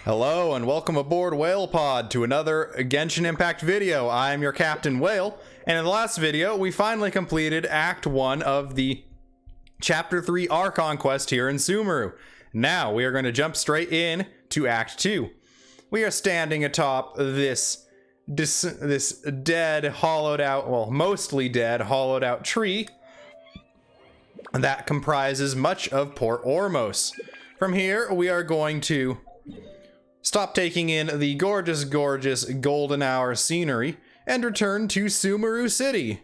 Hello and welcome aboard Whale Pod to another Genshin Impact video. I am your Captain Whale, and in the last video we finally completed Act 1 of the Chapter 3 Archon quest here in Sumeru. Now we are going to jump straight in to Act 2. We are standing atop this dead, hollowed out, well, mostly dead, hollowed out tree that comprises much of Port Ormos. From here we are going to stop taking in the gorgeous golden hour scenery and return to Sumeru City.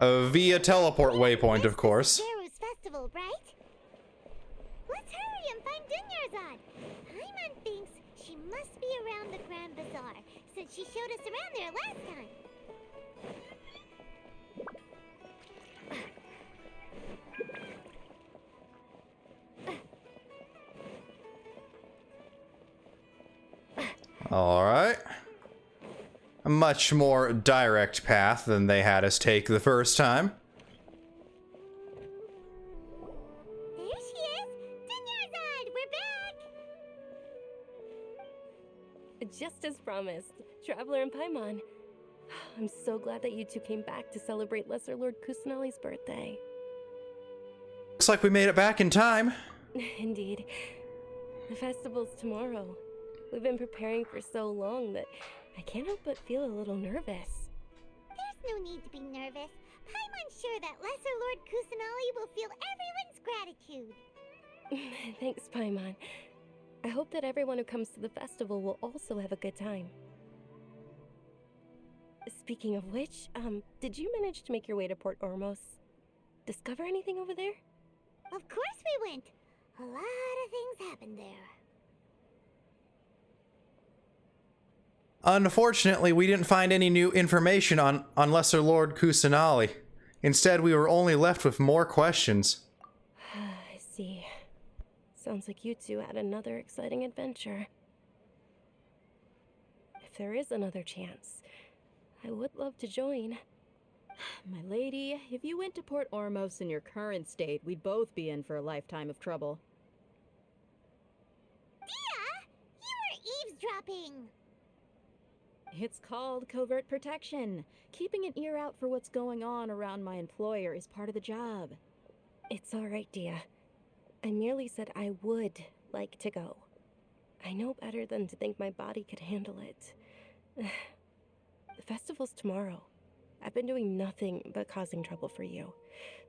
Via teleport waypoint, of course. SABZERUZ festival, right? Let's hurry and find Dunyarzad. Paimon thinks she must be around the Grand Bazaar, since she showed us around there last time. Alright. A much more direct path than they had us take the first time. There she is! Dunyarzad, we're back! Just as promised, Traveler and Paimon. I'm so glad that you two came back to celebrate Lesser Lord Kusanali's birthday. Looks like we made it back in time. Indeed. The festival's tomorrow. We've been preparing for so long that I can't help but feel a little nervous. There's no need to be nervous. Paimon's sure that Lesser Lord Kusanali will feel everyone's gratitude. Thanks, Paimon. I hope that everyone who comes to the festival will also have a good time. Speaking of which, did you manage to make your way to Port Ormos? Discover anything over there? Of course we went. A lot of things happened there. Unfortunately, we didn't find any new information on Lesser Lord Kusanali. Instead, we were only left with more questions. I see. Sounds like you two had another exciting adventure. If there is another chance, I would love to join. My lady, if you went to Port Ormos in your current state, we'd both be in for a lifetime of trouble. Dia! You were eavesdropping! It's called covert protection. Keeping an ear out for what's going on around my employer is part of the job. It's all right, Dia. I merely said I would like to go. I know better than to think my body could handle it. The festival's tomorrow. I've been doing nothing but causing trouble for you.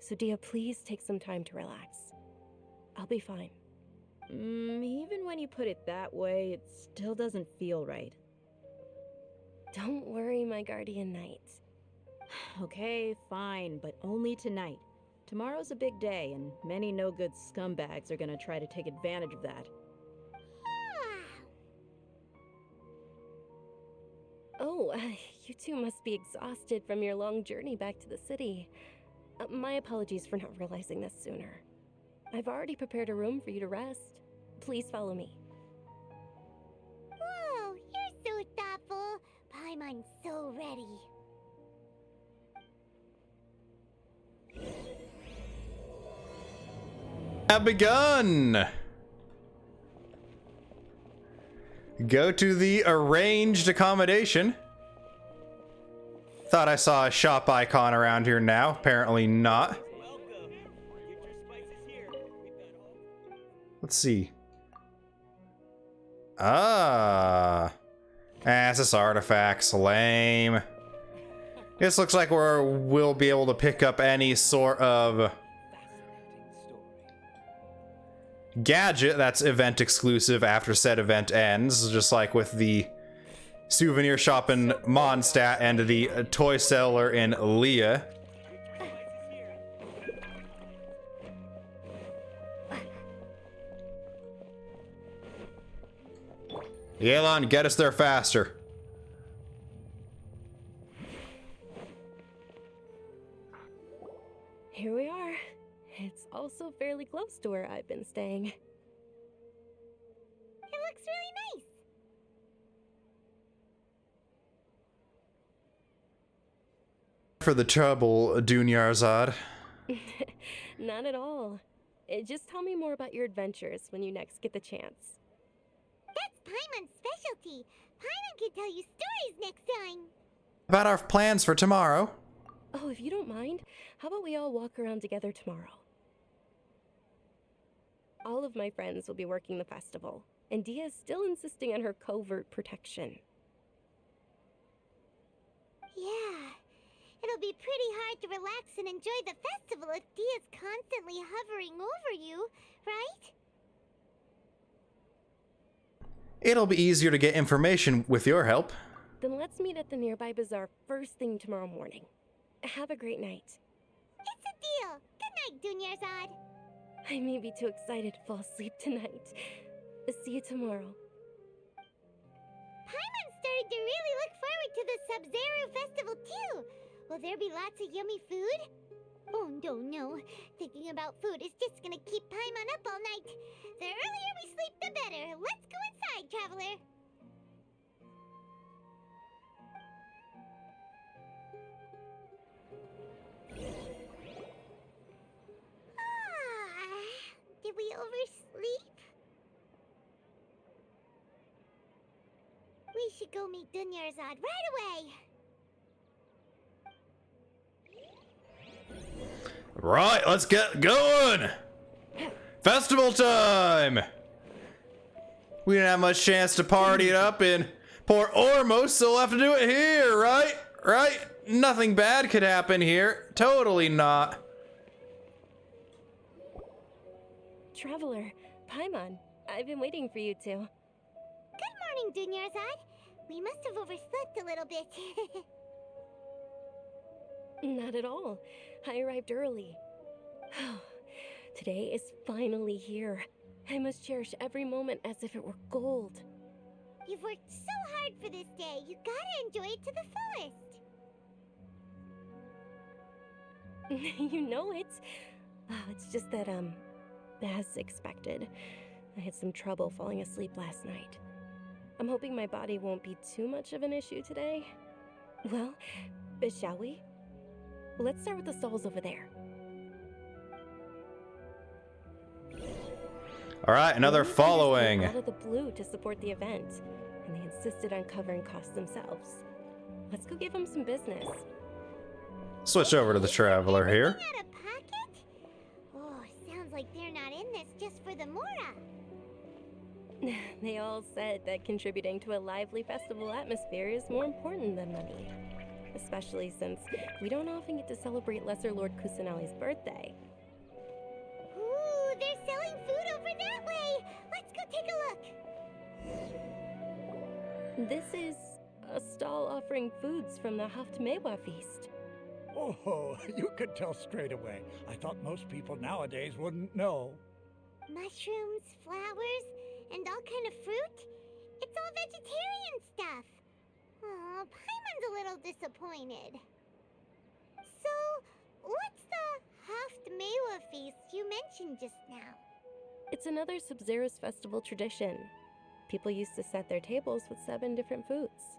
So Dia, please take some time to relax. I'll be fine. Even when you put it that way, it still doesn't feel right. Don't worry, my guardian knight. Okay, fine, but only tonight. Tomorrow's a big day, and many no-good scumbags are gonna try to take advantage of that. Oh, you two must be exhausted from your long journey back to the city. My apologies for not realizing this sooner. I've already prepared a room for you to rest. Please follow me. Whoa, you're so thoughtful. Paimon's so ready. Have begun! Go to the arranged accommodation. Thought I saw a shop icon around here now. Apparently not. Let's see. Access artifacts. Lame. This looks like we'll be able to pick up any sort of gadget that's event exclusive after said event ends, just like with the souvenir shop in Mondstadt and the toy seller in Leah. Yelan, get us there faster. Here we are. It's also fairly close to where I've been staying. It looks really nice. For the trouble, Dunyarzad. Not at all. Just tell me more about your adventures when you next get the chance. That's Paimon's specialty. Paimon can tell you stories next time. About our plans for tomorrow. Oh, if you don't mind, how about we all walk around together tomorrow? All of my friends will be working the festival, and Dia's still insisting on her covert protection. Yeah. It'll be pretty hard to relax and enjoy the festival if Dia's constantly hovering over you, right? It'll be easier to get information with your help. Then let's meet at the nearby bazaar first thing tomorrow morning. Have a great night. It's a deal. Good night, Dunyarzad. I may be too excited to fall asleep tonight. See you tomorrow. Paimon's starting to really look forward to the SABZERUZ festival too. Will there be lots of yummy food? Oh, no. Thinking about food is just gonna keep Paimon up all night. The earlier we sleep, the better. Let's go inside, traveler. Did we oversleep? We should go meet Dunyarzad right away. Right, let's get going! Festival time! We didn't have much chance to party it up in Port Ormos, so we'll have to do it here, right? Right? Nothing bad could happen here. Totally not. Traveler, Paimon, I've been waiting for you two. Good morning, Dunyarzad. We must have overslept a little bit. Not at all. I arrived early. Today is finally here. I must cherish every moment as if it were gold. You've worked so hard for this day. You gotta enjoy it to the fullest. You know it. It's just that, as expected, I had some trouble falling asleep last night. I'm hoping my body won't be too much of an issue today. Well, shall we? Let's start with the stalls over there. All right, another These guys following. came out of the blue to support the event, and they insisted on covering costs themselves. Let's go give them some business. Switch over to the traveler here. Out of pocket? Oh, sounds like they're not in this just for the Mora. They all said that contributing to a lively festival atmosphere is more important than money. Especially since we don't often get to celebrate Lesser Lord Kusanali's birthday. Ooh, they're selling food over that way. Let's go take a look. This is a stall offering foods from the Haftmewa feast. Oh, you could tell straight away. I thought most people nowadays wouldn't know. Mushrooms, flowers, and all kind of fruit? It's all vegetarian stuff. Oh, Paimon's a little disappointed. So, what's the Haftmewa feast you mentioned just now? It's another SABZERUZ festival tradition. People used to set their tables with 7 different foods.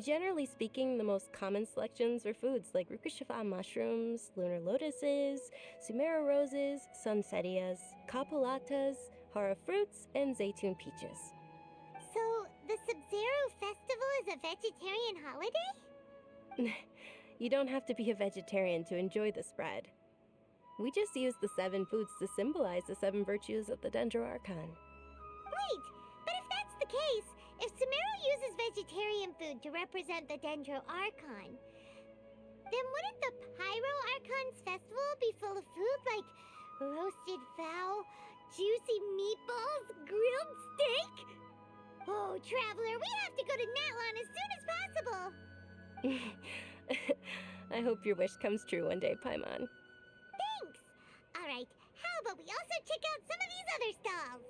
Generally speaking, the most common selections were foods like Rukashifa mushrooms, lunar lotuses, Sumera roses, sunsettias, kapulatas, hara fruits, and zaytun peaches. So, the SABZERUZ festival is a vegetarian holiday? You don't have to be a vegetarian to enjoy the spread. We just use the 7 foods to symbolize the 7 virtues of the Dendro Archon. Wait, but if that's the case, if Sumera uses vegetarian food to represent the Dendro Archon, then wouldn't the Pyro Archon's festival be full of food like roasted fowl, juicy meatballs, grilled steak? Oh, traveler, we have to go to Natlan as soon as possible. I hope your wish comes true one day, Paimon. Thanks. All right, how about we also check out some of these other stalls?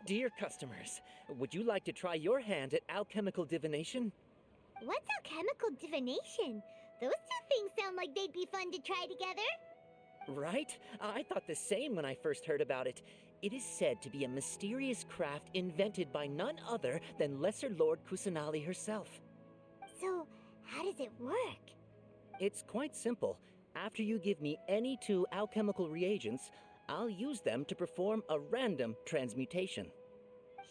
Dear customers, would you like to try your hand at alchemical divination? What's alchemical divination? Those two things sound like they'd be fun to try together. Right? I thought the same when I first heard about it. It is said to be a mysterious craft invented by none other than Lesser Lord Kusanali herself. So, how does it work? It's quite simple. After you give me any 2 alchemical reagents, I'll use them to perform a random transmutation.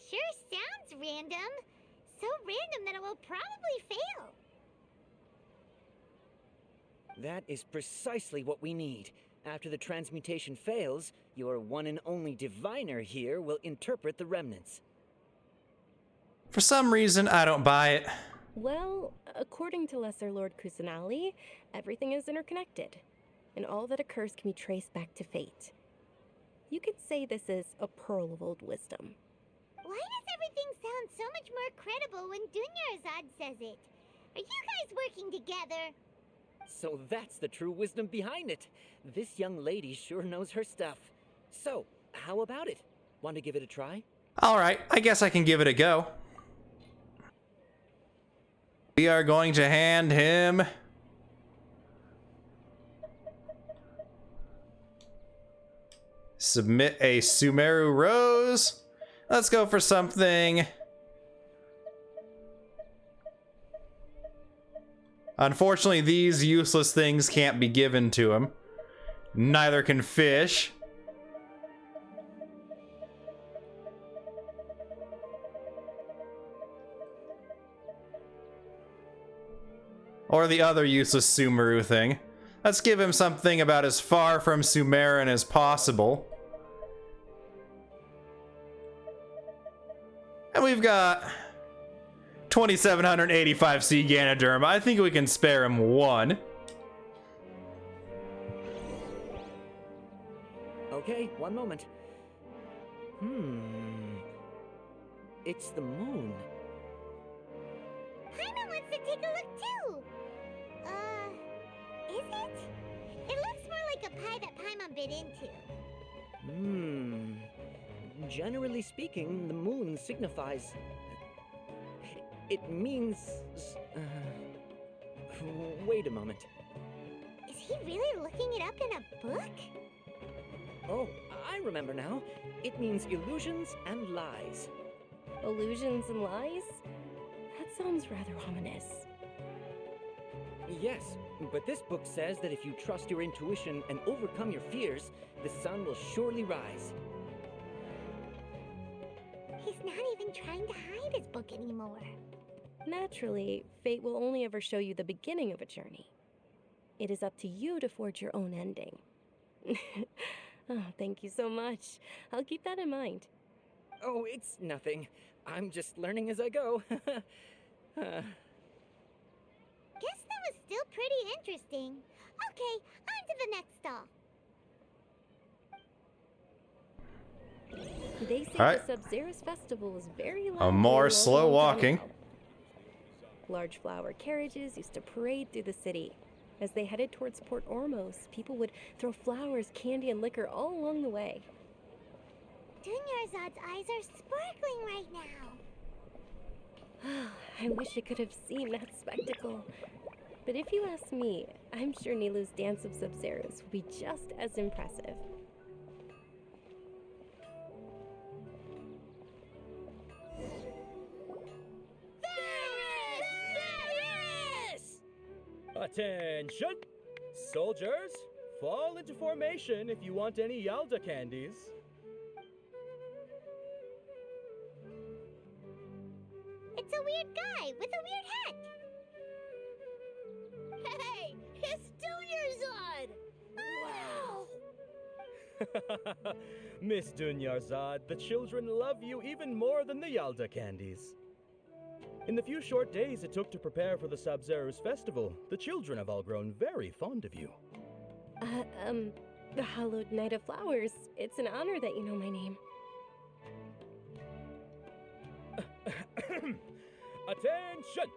Sure sounds random. So random that it will probably fail. That is precisely what we need. After the transmutation fails, your one and only diviner here will interpret the remnants. For some reason, I don't buy it. Well, according to Lesser Lord Kusanali, everything is interconnected, and all that occurs can be traced back to fate. You could say this is a pearl of old wisdom. Why does everything sound so much more credible when Dunyarzad says it? Are you guys working together? So that's the true wisdom behind it. This young lady sure knows her stuff. So, how about it? Want to give it a try? Alright, I guess I can give it a go. We are going to hand him submit a Sumeru Rose. Let's go for something. Unfortunately, these useless things can't be given to him. Neither can fish. Or the other useless Sumeru thing. Let's give him something about as far from Sumeran as possible. And we've got 2,785 C Ganoderma. I think we can spare him one. Okay, one moment. It's the moon. Paimon wants to take a look too. Is it? It looks more like a pie that Paimon bit into. Generally speaking, the moon signifies... It means... Wait a moment. Is he really looking it up in a book? Oh, I remember now. It means illusions and lies. Illusions and lies? That sounds rather ominous. Yes, but this book says that if you trust your intuition and overcome your fears, the sun will surely rise. He's not even trying to hide his book anymore. Naturally, fate will only ever show you the beginning of a journey. It is up to you to forge your own ending. Oh, thank you so much. I'll keep that in mind. Oh, it's nothing. I'm just learning as I go. Guess that was still pretty interesting. Okay, on to the next stall. They say Alright. the SABZERUZ festival is very loud. More slow walking. Large flower carriages used to parade through the city. As they headed towards Port Ormos, people would throw flowers, candy, and liquor all along the way. Dunyarzad's eyes are sparkling right now. I wish I could have seen that spectacle. But if you ask me, I'm sure Nilu's Dance of SABZERUZ will be just as impressive. Attention! Soldiers, fall into formation if you want any Yalda candies. It's a weird guy with a weird hat. Hey, it's Dunyarzad! Wow! Miss Dunyarzad, the children love you even more than the Yalda candies. In the few short days it took to prepare for the SABZERUZ festival, the children have all grown very fond of you. The Hallowed Night of Flowers. It's an honor that you know my name. Attention!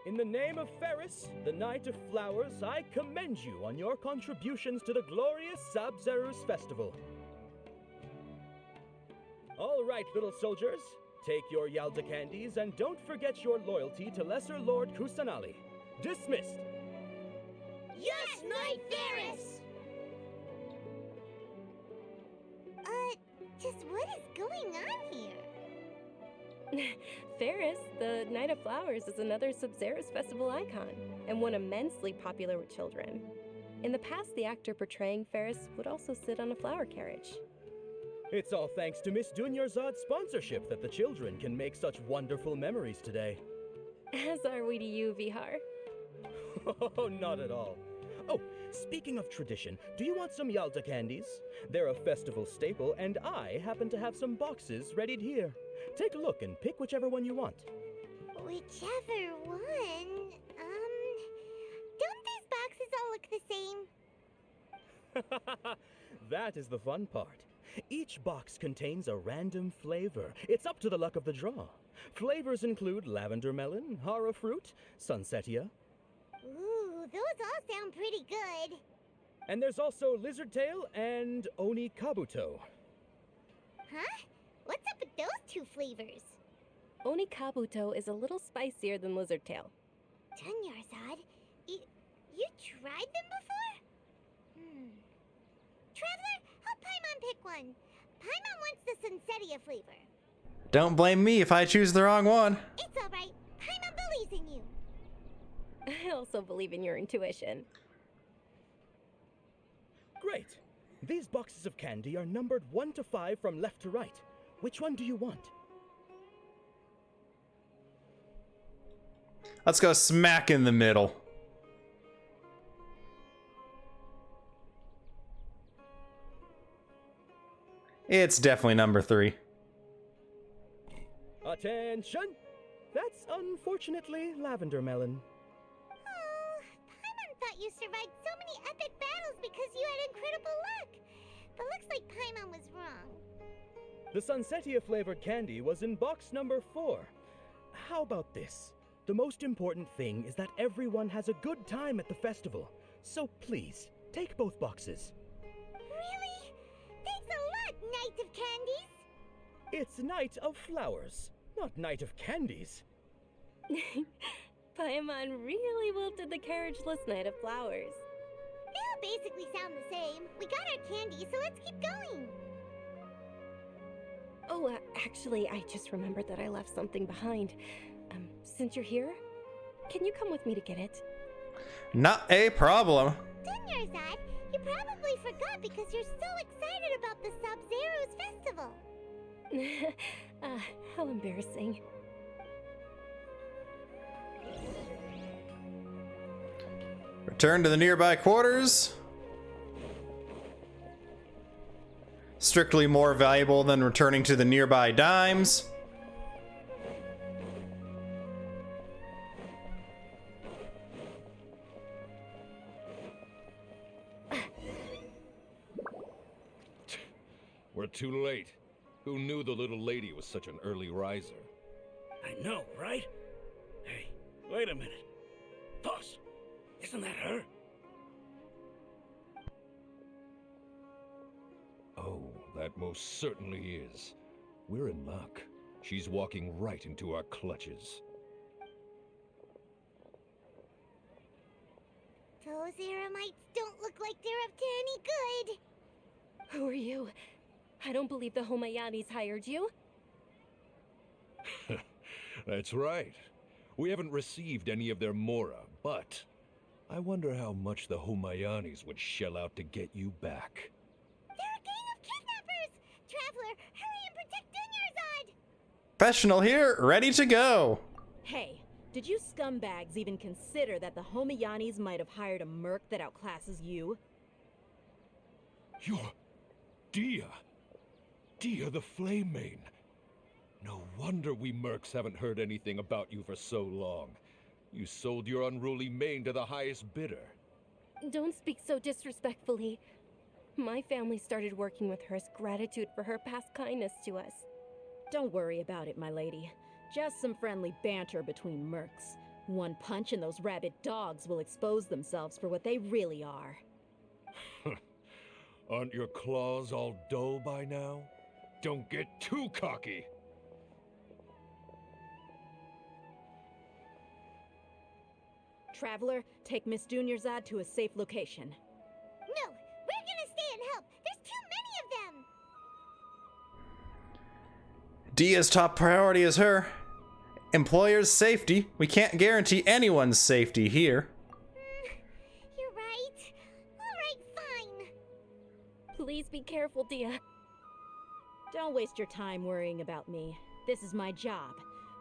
In the name of Ferris, the Knight of Flowers, I commend you on your contributions to the glorious SABZERUZ festival. All right, little soldiers. Take your Yalda candies and don't forget your loyalty to Lesser Lord Kusanali. Dismissed! Yes, Knight Ferris! Just what is going on here? Ferris, the Night of Flowers, is another SABZERUZ festival icon, and one immensely popular with children. In the past, the actor portraying Ferris would also sit on a flower carriage. It's all thanks to Miss Dunyarzad's sponsorship that the children can make such wonderful memories today. As are we to you, Vihar. Oh, not at all. Oh, speaking of tradition, do you want some Yalta candies? They're a festival staple, and I happen to have some boxes readied here. Take a look and pick whichever one you want. Whichever one? Don't these boxes all look the same? That is the fun part. Each box contains a random flavor. It's up to the luck of the draw. Flavors include lavender melon, hara fruit, sunsetia. Ooh, those all sound pretty good. And there's also lizard tail and oni kabuto. Huh? What's up with those two flavors? Oni Kabuto is a little spicier than Lizard Tail. Dunyarzad, you tried them before? Traveler, help Paimon pick one. Paimon wants the Sunsetia flavor. Don't blame me if I choose the wrong one. It's alright. Paimon believes in you. I also believe in your intuition. Great. These boxes of candy are numbered 1 to 5 from left to right. Which one do you want? Let's go smack in the middle. It's definitely number 3. Attention! That's unfortunately lavender melon. Oh, Paimon thought you survived so many epic battles because you had incredible luck. But looks like Paimon was wrong. The Sunsetia flavored candy was in box number 4. How about this? The most important thing is that everyone has a good time at the festival. So please, take both boxes. Really? Thanks a lot, Knight of Candies. It's Night of Flowers, not Night of Candies. Paimon really wilted the carriageless Knight of Flowers. They all basically sound the same. We got our candy, so let's keep going. Oh, actually, I just remembered that I left something behind. Since you're here, can you come with me to get it? Not a problem. Dunyarzad, you probably forgot because you're so excited about the SABZERUZ festival. How embarrassing. Return to the nearby quarters. Strictly more valuable than returning to the nearby dimes. We're too late. Who knew the little lady was such an early riser? I know, right? Hey, wait a minute. Pause. Isn't that her? Oh, that most certainly is. We're in luck. She's walking right into our clutches. Those Eremites don't look like they're up to any good. Who are you? I don't believe the Homayanis hired you. That's right. We haven't received any of their mora, but I wonder how much the Homayanis would shell out to get you back. They're a gang of kidnappers! Traveler, hurry and protect Dunyarzad! Professional here, ready to go. Hey, did you scumbags even consider that the Homayanis might have hired a merc that outclasses you? You're Dia. Dia the Flame Main. No wonder we mercs haven't heard anything about you for so long. You sold your unruly mane to the highest bidder. Don't speak so disrespectfully. My family started working with her as gratitude for her past kindness to us. Don't worry about it, my lady. Just some friendly banter between mercs. One punch and those rabid dogs will expose themselves for what they really are. Aren't your claws all dull by now? Don't get too cocky! Traveler, take Miss Dunyarzad to a safe location. No, we're gonna stay and help. There's too many of them. Dia's top priority is her. Employer's safety. We can't guarantee anyone's safety here. You're right. Please be careful, Dia. Don't waste your time worrying about me. This is my job.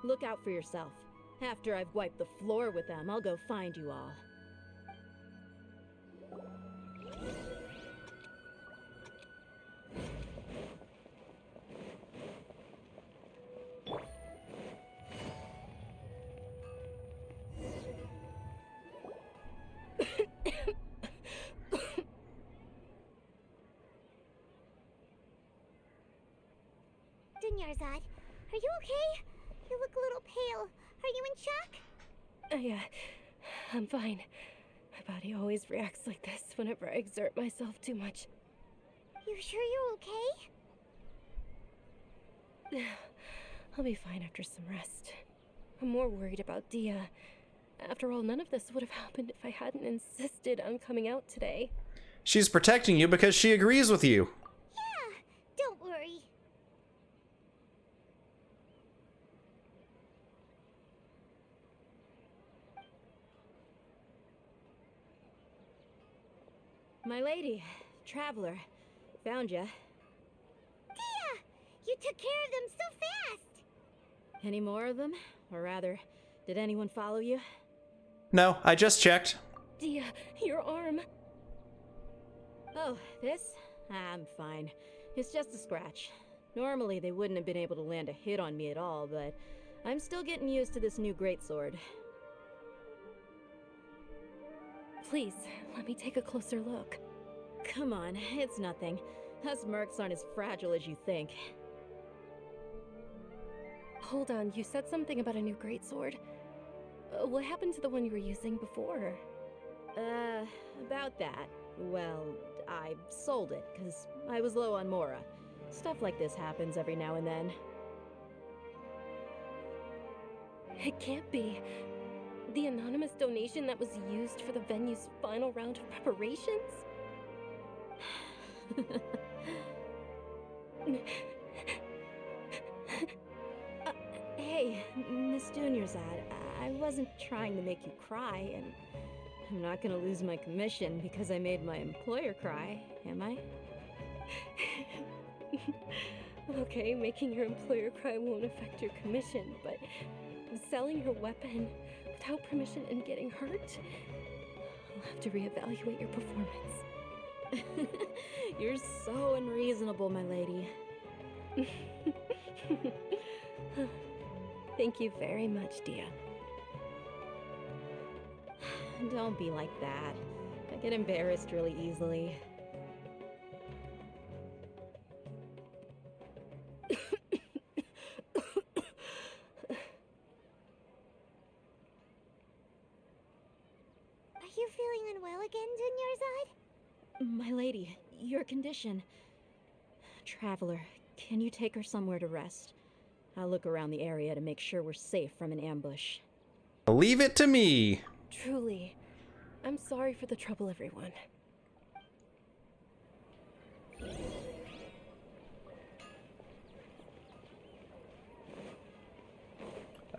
Look out for yourself. After I've wiped the floor with them, I'll go find you all. Dunyarzad, are you okay? You look a little pale. Are you in shock? I'm fine. My body always reacts like this whenever I exert myself too much. You sure you're okay? I'll be fine after some rest. I'm more worried about Dia. After all, none of this would have happened if I hadn't insisted on coming out today. She's protecting you because she agrees with you. Yeah, don't worry. My lady, traveler, found ya. Dia! You took care of them so fast! Any more of them? Or rather, did anyone follow you? No, I just checked. Dia, your arm. Oh, this? I'm fine. It's just a scratch. Normally, they wouldn't have been able to land a hit on me at all, but I'm still getting used to this new greatsword. Please, let me take a closer look. Come on, it's nothing. Us mercs aren't as fragile as you think. Hold on, you said something about a new greatsword. What happened to the one you were using before? About that. Well, I sold it, because I was low on Mora. Stuff like this happens every now and then. It can't be. The anonymous donation that was used for the venue's final round of preparations? Hey, Miss Dunyarzad, I wasn't trying to make you cry, and I'm not gonna lose my commission because I made my employer cry, am I? Okay, making your employer cry won't affect your commission, but selling your weapon without permission and getting hurt? I'll have to reevaluate your performance. You're so unreasonable, my lady. Thank you very much, Dia. Don't be like that. I get embarrassed really easily. Are you feeling unwell again, Dunyarzad? My lady, your condition. Traveler, can you take her somewhere to rest? I'll look around the area to make sure we're safe from an ambush. Leave it to me. Truly, I'm sorry for the trouble, everyone.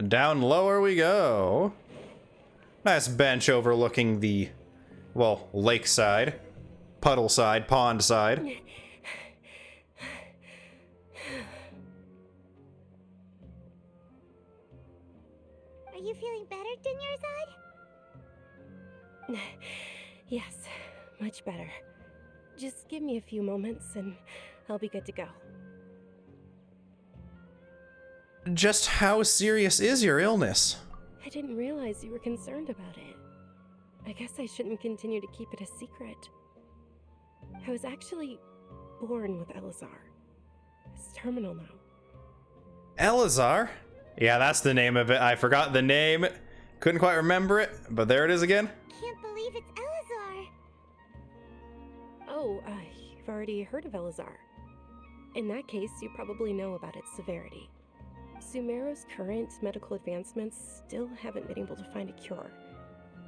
Down lower we go. Nice bench overlooking the, well, lakeside, puddle side, pond side. Are you feeling better, Dunyarzad? Yes, much better. Just give me a few moments and I'll be good to go. Just how serious is your illness? I didn't realize you were concerned about it. I guess I shouldn't continue to keep it a secret. I was actually born with Elazar. It's terminal now. Elazar? Yeah, that's the name of it. I forgot the name. Couldn't quite remember it, but there it is again. Can't believe it's Elazar. Oh, you've already heard of Elazar. In that case, you probably know about its severity. Sumeru's current medical advancements still haven't been able to find a cure.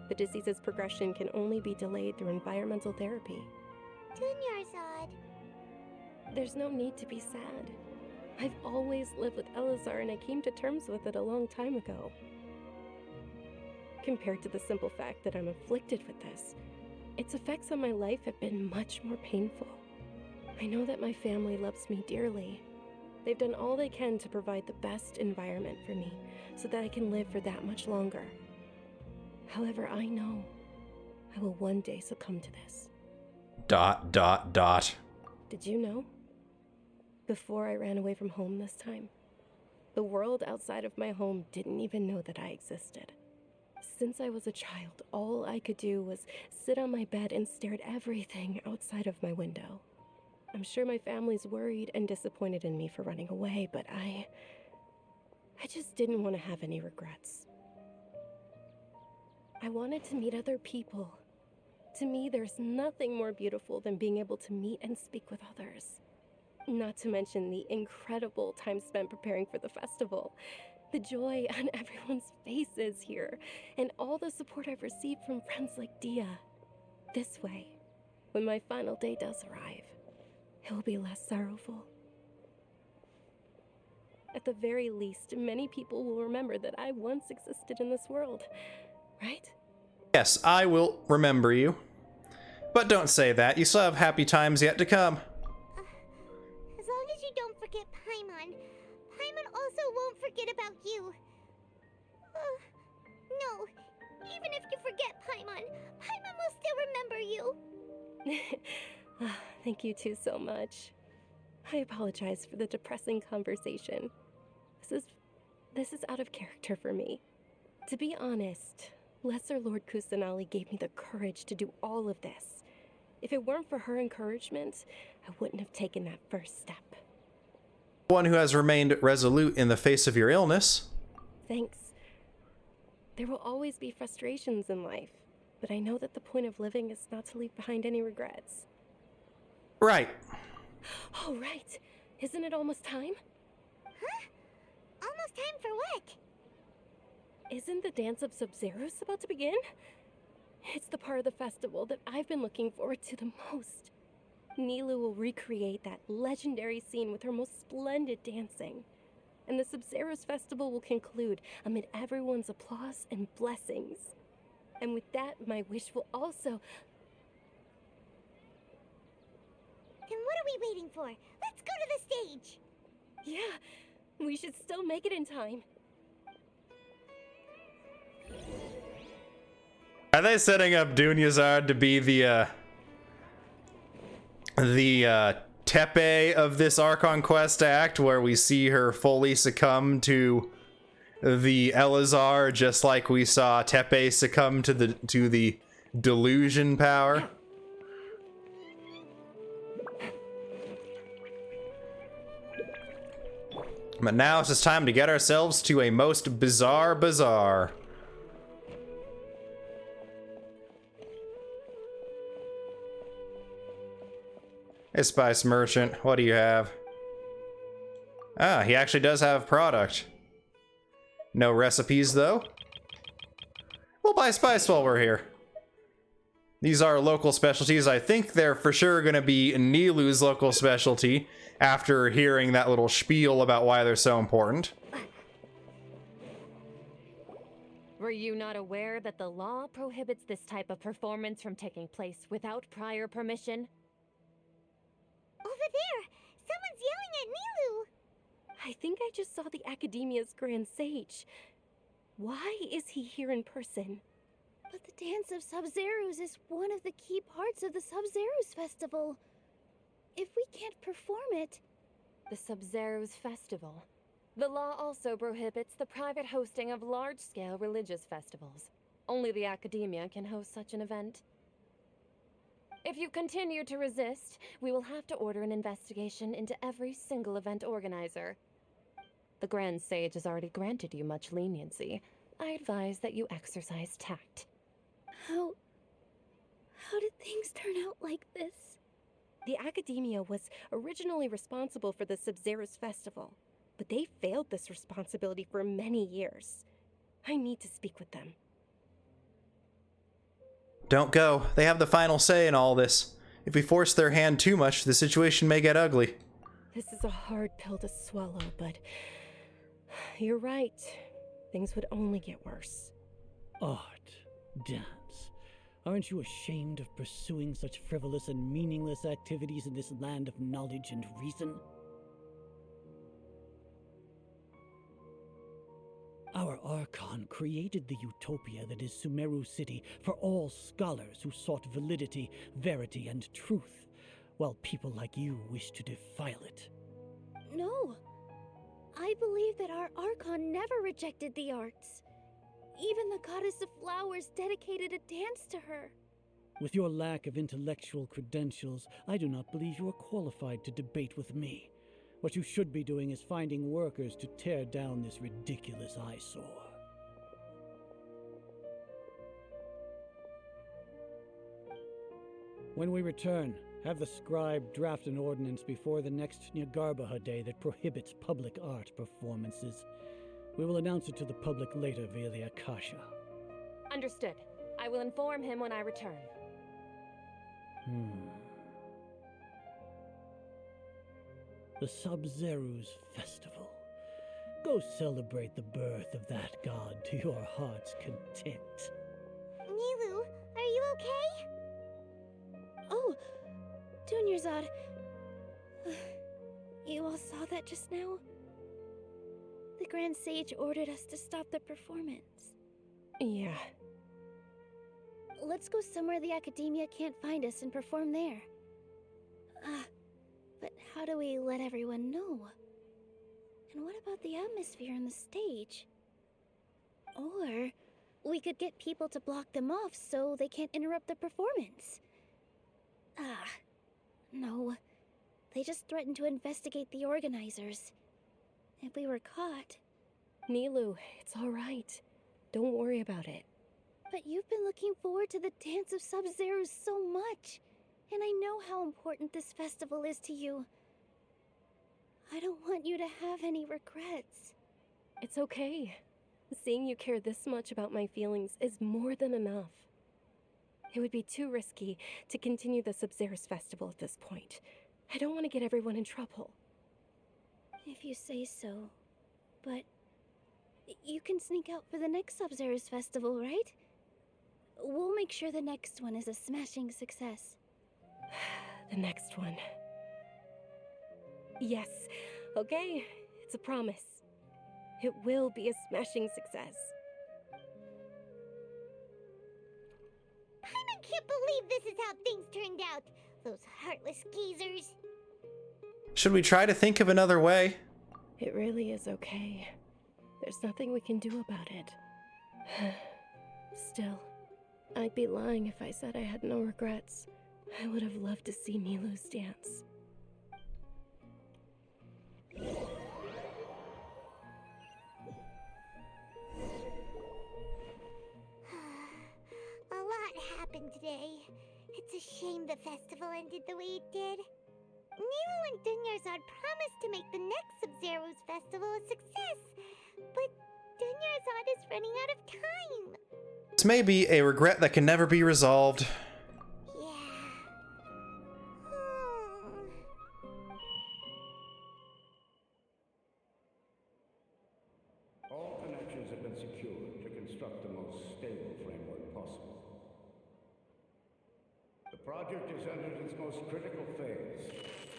The disease's progression can only be delayed through environmental therapy. Dunyarzad. There's no need to be sad. I've always lived with Elazar and I came to terms with it a long time ago. Compared to the simple fact that I'm afflicted with this, its effects on my life have been much more painful. I know that my family loves me dearly. They've done all they can to provide the best environment for me so that I can live for that much longer. However, I know I will one day succumb to this. ... Did you know? Before I ran away from home this time, the world outside of my home didn't even know that I existed. Since I was a child, all I could do was sit on my bed and stare at everything outside of my window. I'm sure my family's worried and disappointed in me for running away, but I just didn't want to have any regrets. I wanted to meet other people. To me, there's nothing more beautiful than being able to meet and speak with others. Not to mention the incredible time spent preparing for the festival. The joy on everyone's faces here, and all the support I've received from friends like Dia. This way, when my final day does arrive, it will be less sorrowful. At the very least, many people will remember that I once existed in this world, right? Yes, I will remember you. But don't say that. You still have happy times yet to come. As long as you don't forget Paimon, Paimon also won't forget about you. No, even if you forget Paimon, Paimon will still remember you. Thank you two so much. I apologize for the depressing conversation. This is out of character for me. To be honest, Lesser Lord Kusanali gave me the courage to do all of this. If it weren't for her encouragement, I wouldn't have taken that first step. One who has remained resolute in the face of your illness. Thanks. There will always be frustrations in life, but I know that the point of living is not to leave behind any regrets. Right. Oh, right. Isn't it almost time? Huh? Almost time for what? Isn't the Dance of SABZERUZ about to begin? It's the part of the festival that I've been looking forward to the most. Nilou will recreate that legendary scene with her most splendid dancing. And the SABZERUZ festival will conclude amid everyone's applause and blessings. And with that, my wish will also... Then what are we waiting for? Let's go to the stage! Yeah, we should still make it in time. Are they setting up Dunyazad to be the Tepe of this Archon quest act, where we see her fully succumb to the Elazar, just like we saw Tepe succumb to the delusion power? But now it's just time to get ourselves to a most bizarre bazaar. Hey, Spice Merchant, what do you have? Ah, he actually does have product. No recipes, though. We'll buy spice while we're here. These are local specialties. I think they're for sure going to be Nilou's local specialty after hearing that little spiel about why they're so important. Were you not aware that the law prohibits this type of performance from taking place without prior permission? Over there! Someone's yelling at Nilou! I think I just saw the Academia's Grand Sage. Why is he here in person? But the Dance of SABZERUZ is one of the key parts of the SABZERUZ festival. If we can't perform it... The SABZERUZ festival. The law also prohibits the private hosting of large-scale religious festivals. Only the Academia can host such an event. If you continue to resist, we will have to order an investigation into every single event organizer. The Grand Sage has already granted you much leniency. I advise that you exercise tact. How did things turn out like this? The Academia was originally responsible for the SABZERUZ festival, but they failed this responsibility for many years. I need to speak with them. Don't go. They have the final say in all this. If we force their hand too much, the situation may get ugly. This is a hard pill to swallow, but you're right. Things would only get worse. Art, dance, Aren't you ashamed of pursuing such frivolous and meaningless activities in this land of knowledge and reason? Our Archon created the utopia that is Sumeru City for all scholars who sought validity, verity, and truth, while people like you wish to defile it. No. I believe that our Archon never rejected the arts. Even the goddess of flowers dedicated a dance to her. With your lack of intellectual credentials, I do not believe you are qualified to debate with me. What you should be doing is finding workers to tear down this ridiculous eyesore. When we return, have the scribe draft an ordinance before the next Nyagarbha day that prohibits public art performances. We will announce it to the public later via the Akasha. Understood. I will inform him when I return. The SABZERUZ festival. Go celebrate the birth of that god to your heart's content. Nilu, are you okay? Oh, Dunyarzad. You all saw that just now? The Grand Sage ordered us to stop the performance. Yeah. Let's go somewhere the Academia can't find us and perform there. But how do we let everyone know? And what about the atmosphere on the stage? Or we could get people to block them off so they can't interrupt the performance. No. They just threatened to investigate the organizers. If we were caught... Nilu, it's all right. Don't worry about it. But you've been looking forward to the Dance of SABZERUZ so much. And I know how important this festival is to you. I don't want you to have any regrets. It's okay. Seeing you care this much about my feelings is more than enough. It would be too risky to continue the SABZERUZ festival at this point. I don't want to get everyone in trouble. If you say so. But you can sneak out for the next SABZERUZ festival, right? We'll make sure the next one is a smashing success. The next one. Yes. Okay. It's a promise. It will be a smashing success. I can't believe this is how things turned out. Those heartless geezers. Should we try to think of another way? It really is okay. There's nothing we can do about it. Still, I'd be lying if I said I had no regrets. I would have loved to see Nilu's dance. A lot happened today. It's a shame the festival ended the way it did. Nilu and Dunyarzad promised to make the next SABZERUZ festival a success, but Dunyarzad is running out of time. This may be a regret that can never be resolved. All connections have been secured to construct the most stable framework possible. The project has entered its most critical phase.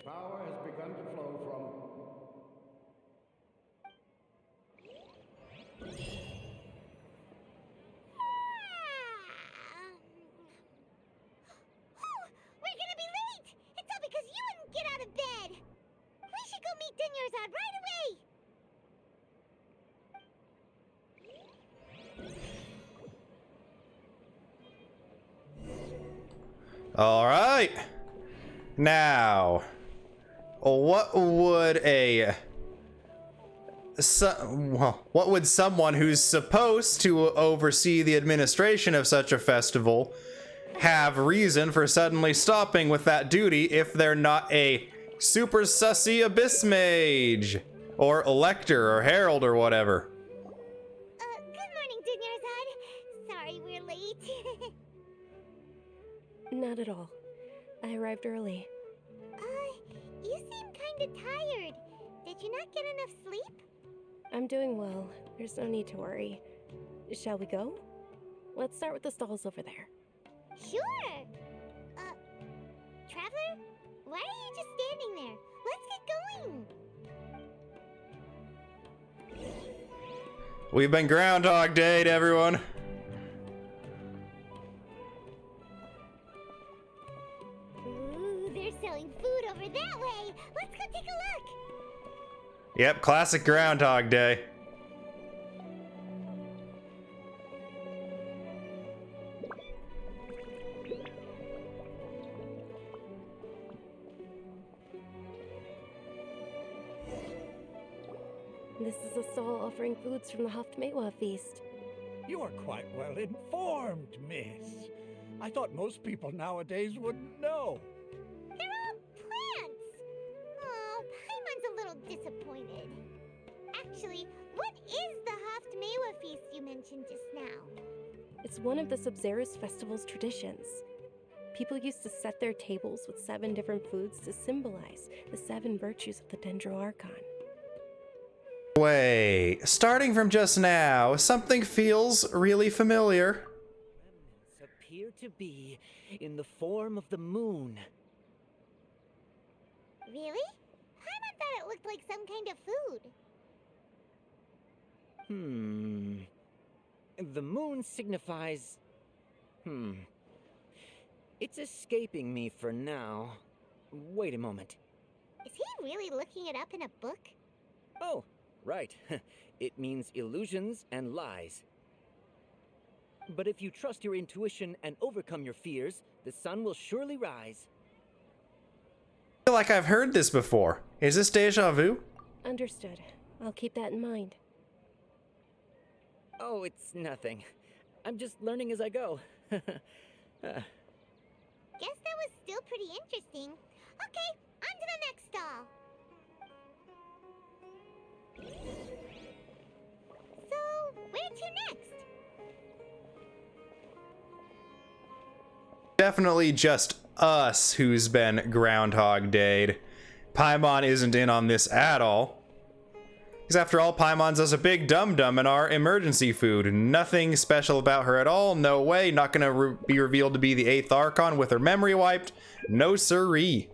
Power has begun to flow from... We're gonna be late! It's all because you wouldn't get out of bed! We should go meet Dunyarzad right away! All right. Now, what would what would someone who's supposed to oversee the administration of such a festival have reason for suddenly stopping with that duty if they're not a super sussy abyss mage or elector or herald or whatever? Good morning, Dunyarzad. Sorry we're late. Not at all. I arrived early. You seem kinda tired. Did you not get enough sleep? I'm doing well. There's no need to worry. Shall we go? Let's start with the stalls over there. Sure. Traveler? Why are you just standing there? Let's get going! We've been Groundhog Day'd, everyone. Ooh, they're selling food over that way. Let's go take a look. Yep, classic Groundhog Day. This is a stall offering foods from the Haftmewa feast. You are quite well informed, miss. I thought most people nowadays wouldn't know. They're all plants. Oh, Paimon's a little disappointed. Actually, what is the Haftmewa feast you mentioned just now? It's one of the SABZERUZ festival's traditions. People used to set their tables with 7 different foods to symbolize the 7 virtues of the Dendro Archon. Wait, starting from just now, something feels really familiar. Remnants appear to be in the form of the moon. Really? Paimon thought it looked like some kind of food. The moon signifies... It's escaping me for now. Wait a moment. Is he really looking it up in a book? Oh, right. It means illusions and lies. But if you trust your intuition and overcome your fears, the sun will surely rise. I feel like I've heard this before. Is this deja vu? Understood. I'll keep that in mind. Oh, it's nothing. I'm just learning as I go. Guess that was still pretty interesting. Okay, on to the next stall. So, where to next? Definitely just us who's been Groundhog Day'd. Paimon isn't in on this at all. Because after all, Paimon's just a big dum-dum in our emergency food. Nothing special about her at all. No way. Not gonna be revealed to be the 8th Archon with her memory wiped. No siree.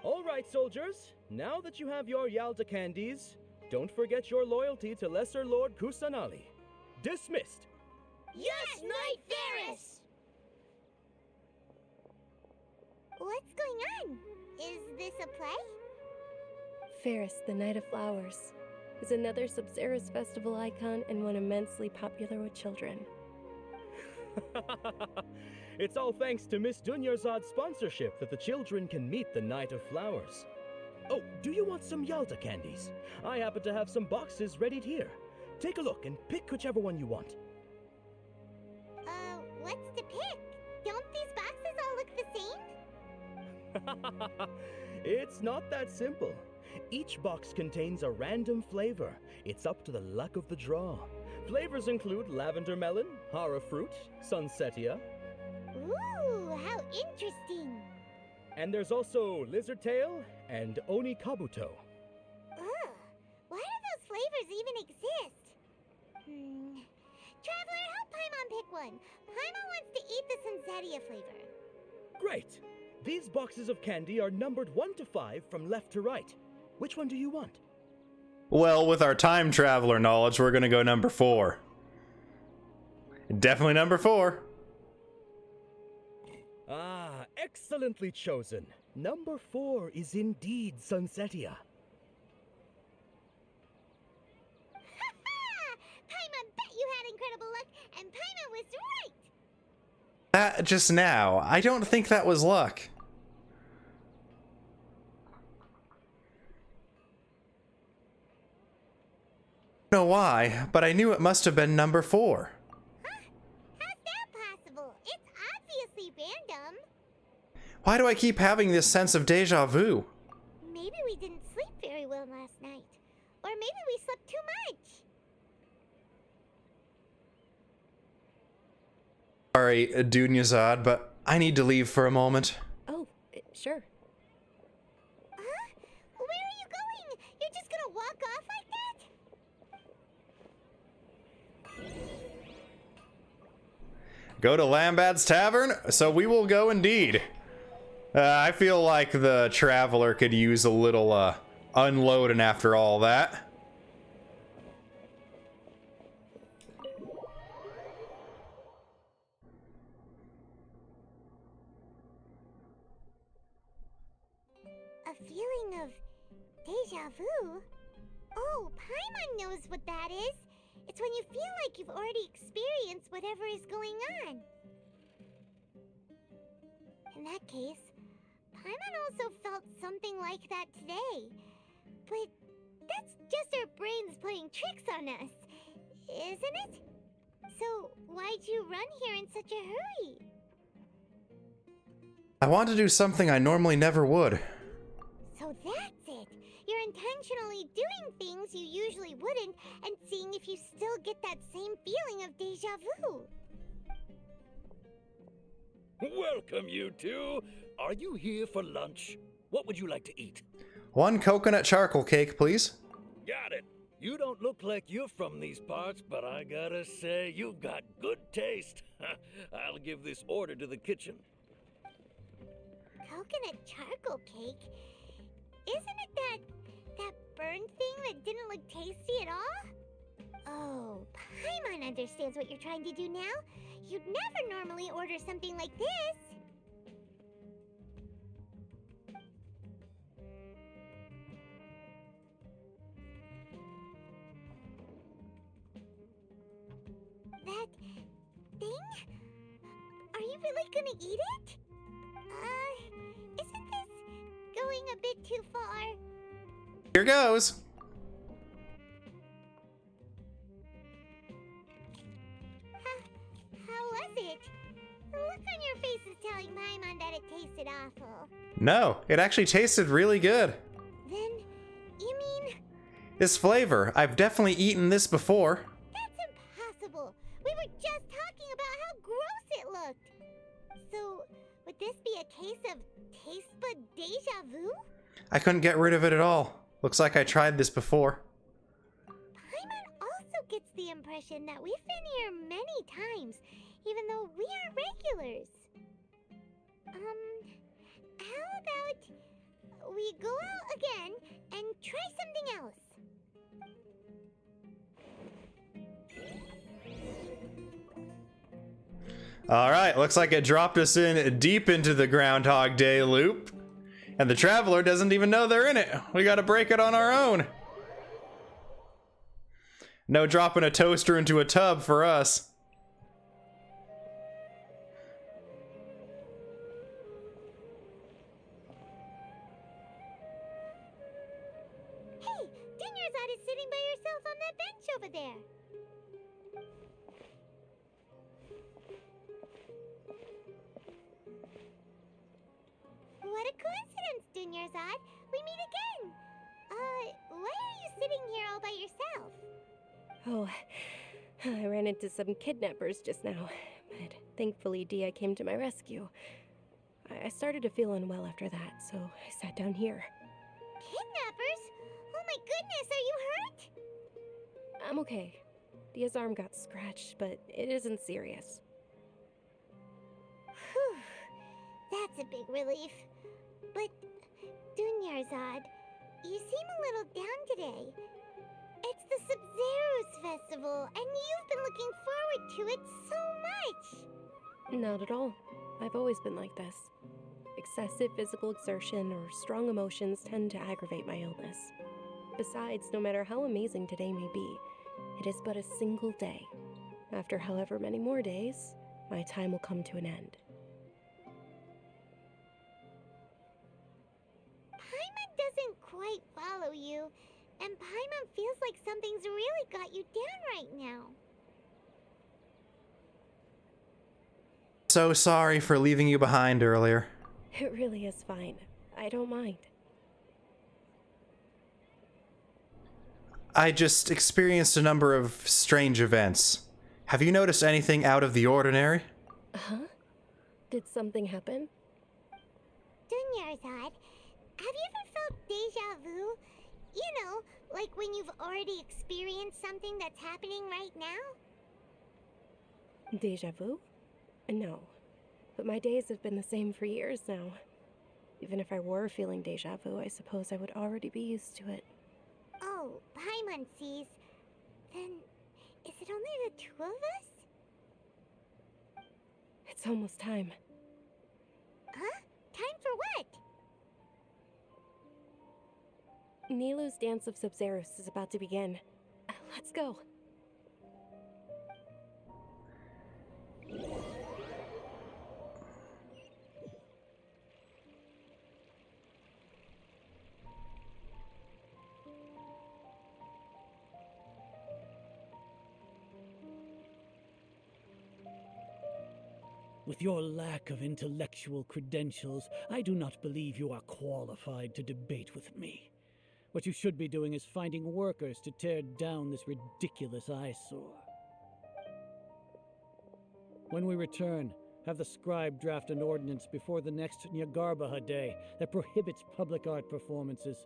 All right, soldiers. Now that you have your Yalda candies, don't forget your loyalty to Lesser Lord Kusanali. Dismissed. Yes, Knight Ferris! What's going on? Is this a play? Ferris, the Night of Flowers, is another SABZERUZ festival icon and one immensely popular with children. It's all thanks to Miss Dunyarzad's sponsorship that the children can meet the Night of Flowers. Oh, do you want some Yalda candies? I happen to have some boxes readied here. Take a look and pick whichever one you want. What's to pick? Don't these boxes all look the same? It's not that simple. Each box contains a random flavor. It's up to the luck of the draw. Flavors include lavender melon, hara fruit, sunsetia. Ooh, how interesting! And there's also lizard tail and oni kabuto. Ugh, why do those flavors even exist? Traveler, help Paimon pick one. Paimon wants to eat the sunsetia flavor. Great! These boxes of candy are numbered 1 to 5 from left to right. Which one do you want? Well, with our time traveler knowledge, we're gonna go number 4. Definitely number 4. Ah, excellently chosen. Number 4 is indeed sunsetia. Paimon bet you had incredible luck, and Paimon was right! That just now. I don't think that was luck. I don't know why, but I knew it must have been number 4. Huh? How's that possible? It's obviously random. Why do I keep having this sense of deja vu? Maybe we didn't sleep very well last night. Or maybe we slept too much. Sorry, Dunyazad, but I need to leave for a moment. Oh, sure. Huh? Where are you going? Go to Lambad's Tavern? So we will go indeed. I feel like the Traveler could use a little unloading after all that. A feeling of deja vu? Oh, Paimon knows what that is. It's when you feel like you've already experienced whatever is going on. In that case, Paimon also felt something like that today. But that's just our brains playing tricks on us, isn't it? So why'd you run here in such a hurry? I want to do something I normally never would. So that's it. You're intentionally doing things you usually wouldn't and seeing if you still get that same feeling of deja vu. Welcome, you two. Are you here for lunch? What would you like to eat? 1 coconut charcoal cake, please. Got it. You don't look like you're from these parts, but I gotta say, you got good taste. I'll give this order to the kitchen. Coconut charcoal cake? Isn't it that burned thing that didn't look tasty at all? Oh, Paimon understands what you're trying to do now. You'd never normally order something like this. That thing? Are you really gonna eat it? Isn't this going a bit too far? Here goes. How was it? The look on your face is telling Paimon that it tasted awful. No, it actually tasted really good. Then, you mean... This flavor, I've definitely eaten this before. That's impossible. We were just talking about how gross it looked. So, would this be a case of taste bud deja vu? I couldn't get rid of it at all. Looks like I tried this before. Paimon also gets the impression that we've been here many times, even though we are regulars. How about we go out again and try something else? Alright, looks like it dropped us in deep into the Groundhog Day loop. And the Traveler doesn't even know they're in it. We gotta break it on our own. No dropping a toaster into a tub for us. Hey, Dinyarzad is sitting by herself on that bench over there. What a coincidence, Dinyarzad. We meet again. Why are you sitting here all by yourself? Oh, I ran into some kidnappers just now, but thankfully Dia came to my rescue. I started to feel unwell after that, so I sat down here. Kidnappers? Oh my goodness, are you hurt? I'm okay. Dia's arm got scratched, but it isn't serious. Whew, that's a big relief. But, Dinyarzad, you seem a little down today. It's the SABZERUZ festival, and you've been looking forward to it so much! Not at all. I've always been like this. Excessive physical exertion or strong emotions tend to aggravate my illness. Besides, no matter how amazing today may be, it is but a single day. After however many more days, my time will come to an end. Paimon doesn't quite follow you, and Paimon feels like something's really got you down right now. So sorry for leaving you behind earlier. It really is fine. I don't mind. I just experienced a number of strange events. Have you noticed anything out of the ordinary? Huh? Did something happen? Dinyarzad, have you ever felt deja vu? You know, like when you've already experienced something that's happening right now? Deja vu? No, but my days have been the same for years now. Even if I were feeling deja vu, I suppose I would already be used to it. Oh, Paimon sees. Then, is it only the two of us? It's almost time. Huh? Time for what? Nilou's Dance of SABZERUZ is about to begin. Let's go. With your lack of intellectual credentials, I do not believe you are qualified to debate with me. What you should be doing is finding workers to tear down this ridiculous eyesore. When we return, have the scribe draft an ordinance before the next Nyagarbaha Day that prohibits public art performances.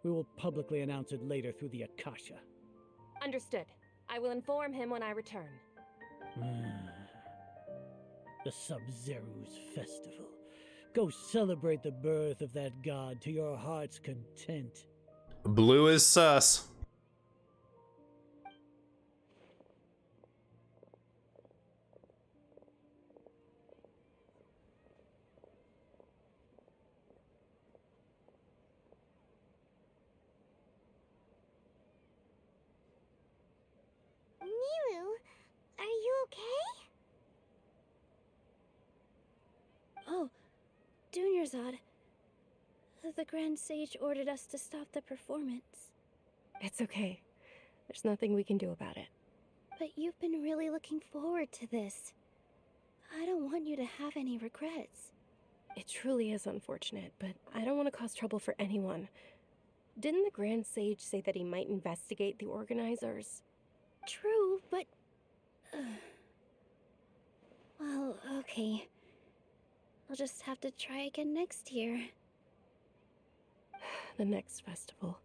We will publicly announce it later through the Akasha. Understood. I will inform him when I return. The SABZERUZ festival. Go celebrate the birth of that god to your heart's content. Blue is sus. Nilou, are you okay? Oh, Dunyarzad. The Grand Sage ordered us to stop the performance. It's okay. There's nothing we can do about it. But you've been really looking forward to this. I don't want you to have any regrets. It truly is unfortunate, but I don't want to cause trouble for anyone. Didn't the Grand Sage say that he might investigate the organizers? True, but... well, okay. I'll just have to try again next year. The next festival.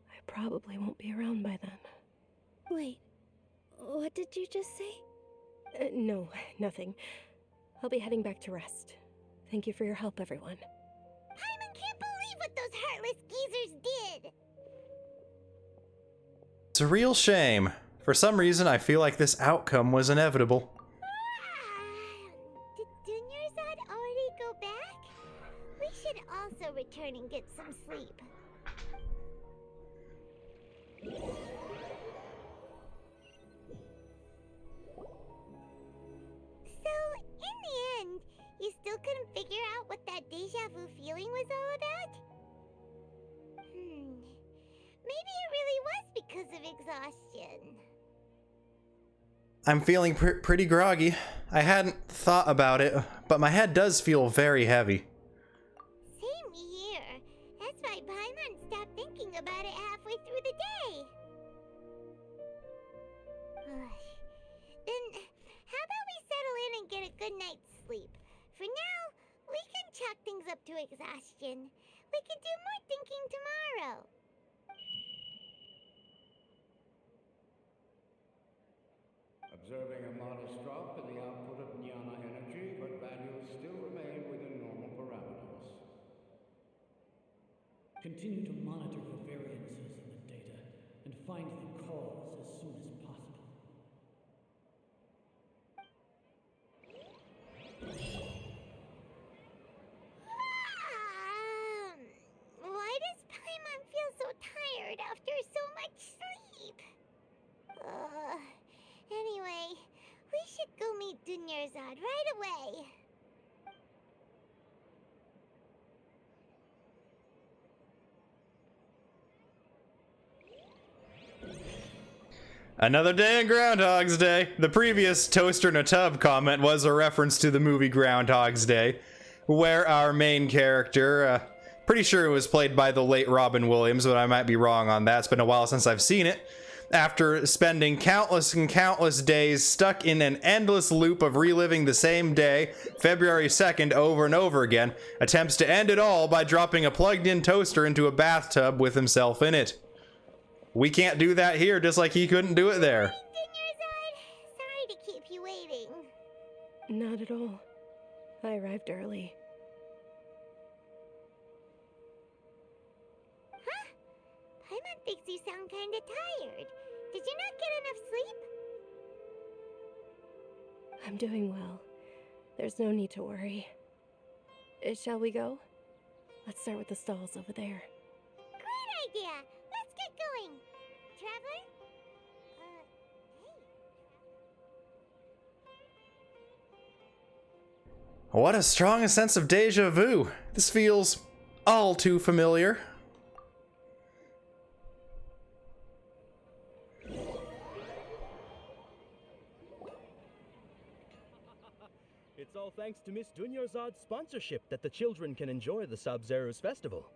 I probably won't be around by then. Wait, what did you just say? No, nothing. I'll be heading back to rest. Thank you for your help, everyone. Paimon can't believe what those heartless geezers did! It's a real shame. For some reason, I feel like this outcome was inevitable. Did Dunyarzad already go back? We should also return and get some sleep. So, in the end, you still couldn't figure out what that deja vu feeling was all about? Maybe it really was because of exhaustion. I'm feeling pretty groggy. I hadn't thought about it, but my head does feel very heavy. Same here. That's why Paimon stopped thinking about it halfway through the day. Then, how about we settle in and get a good night's sleep? For now, we can chalk things up to exhaustion. We can do more thinking tomorrow. Observing a modest drop in the output of Jnana energy, but values still remain within normal parameters. Continue to monitor for variances in the data and find the cause as soon as possible. Why does Paimon feel so tired after so much sleep? Anyway, we should go meet Dunyarzad right away. Another day in Groundhog's Day. The previous toaster in a tub comment was a reference to the movie Groundhog's Day, where our main character, pretty sure it was played by the late Rodin Williams, but I might be wrong on that. It's been a while since I've seen it. After spending countless and countless days stuck in an endless loop of reliving the same day, February 2nd, over and over again, attempts to end it all by dropping a plugged-in toaster into a bathtub with himself in it. We can't do that here, just like he couldn't do it there. Dunyarzad, sorry to keep you waiting. Not at all. I arrived early. Huh? Paimon thinks you sound kinda tired. Did you not get enough sleep? I'm doing well. There's no need to worry. Shall we go? Let's start with the stalls over there. Great idea! Let's get going! Traveler? Hey. What a strong sense of deja vu. This feels all too familiar. It's all thanks to Miss Dunyarzad's sponsorship that the children can enjoy the SABZERUZ festival.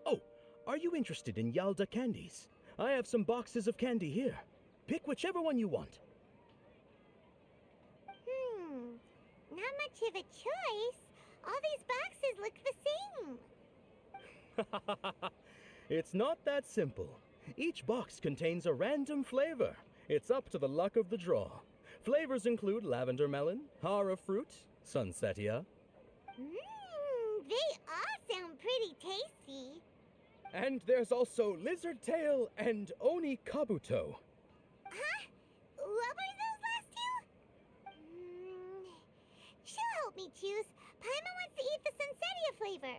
Oh, are you interested in Yalda candies? I have some boxes of candy here. Pick whichever one you want. Not much of a choice. All these boxes look the same. It's not that simple. Each box contains a random flavor. It's up to the luck of the draw. Flavors include lavender melon, hara fruit, sunsetia. They all sound pretty tasty. And there's also lizard tail and oni kabuto. Huh? What were those last two? She'll help me choose. Paimon wants to eat the sunsetia flavor.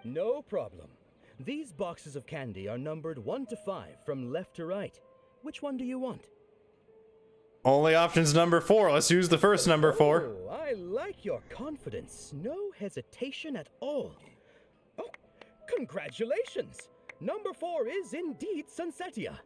No problem. These boxes of candy are numbered 1 to 5 from left to right. Which one do you want? Only option's number 4. Let's use the first number 4. Oh, I like your confidence. No hesitation at all. Oh, congratulations! Number 4 is indeed sunsetia.